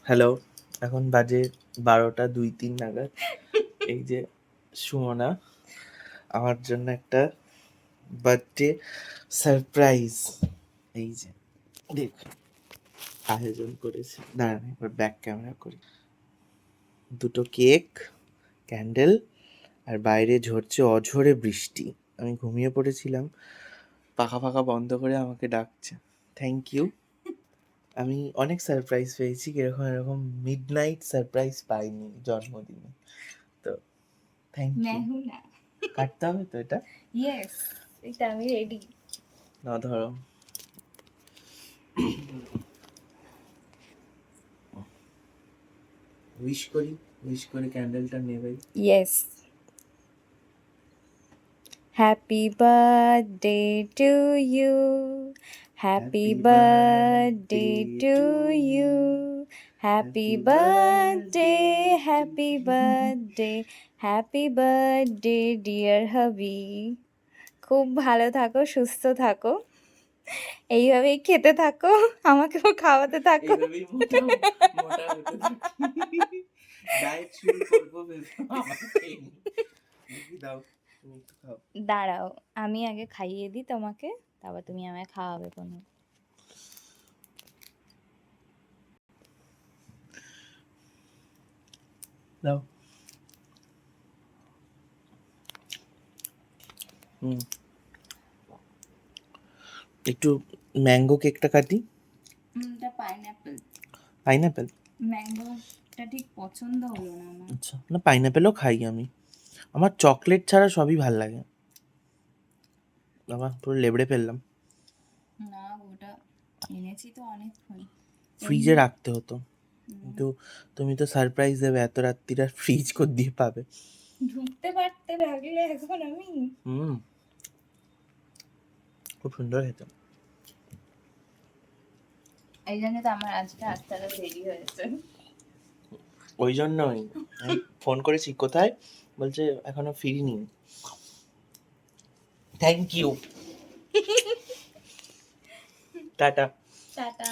Hello, এখন বাজে 12টা 2-3 নাগাদ। এই যে সুমনা আমার জন্য একটা বার্থডে সারপ্রাইজ এই যে দেখ আয়োজন করেছে। দাঁড়ান একবার ব্যাক ক্যামেরা করি। দুটো কেক, ক্যান্ডেল, আর বাইরে ঝরছে অঝরে বৃষ্টি। আমি ঘুমিয়ে পড়েছিলাম, পাখা ফাঁকা বন্ধ করে আমাকে ডাকছে। Thank you. আমি অনেক সারপ্রাইজ পেয়েছি, এরকম এরকম মিডনাইট সারপ্রাইজ পাইনি জন্মদিনে। তো থ্যাংক ইউ। মেহুনা কাটতে হবে তো এটা? ইয়েস, এটা আমি রেডি। না ধরো, উইশ করি, উইশ করে ক্যান্ডেলটা নেবে। Yes. Happy birthday to you, happy birthday to you, happy birthday, happy birthday, happy birthday dear hubby. খুব ভালো থাকো, সুস্থ থাকো, এইভাবেই খেতে থাকো, আমাকেও খাওয়াতে থাকো। এইভাবেই মোটা মোটা হতে থাকি। ডায়েট শুরু করবো ভেবে আমার খেয়ে দেখি দাও, তুমি একটু খাও। দাঁড়াও, আমি আগে খাইয়ে দিই তোমাকে, তারপর তুমি আমায় খাওয়াবে কোনো। দাও। একটু ম্যাঙ্গো কেকটা কাটি। এটা পাইনাপেল। পাইনাপেল? ম্যাঙ্গোটা ঠিক পছন্দ হলো না আমার। আচ্ছা, না পাইনাপেলও খাই আমি। আমার চকলেট ছাড়া সবই ভাল লাগে। বাবা পুরো লেবড়ে ফেললাম। না, ওটা এনেছি তো অনেকক্ষণ। ফ্রিজে রাখতে হতো, কিন্তু তুমি তো সারপ্রাইজ দেবে, এত রাত্রির আর ফ্রিজ করে দিয়ে পাবে? ঢুকতে পারতে রাখলে এখন আমি। খুব সুন্দর খেতে। এই জন্য তো আমার আজকে আসতে এত দেরি হয়েছে। ওই জন্যই আমি ফোন করেছি, কোথায়, বলছে এখনো ফিরিনি। Thank you. টাটা। টাটা।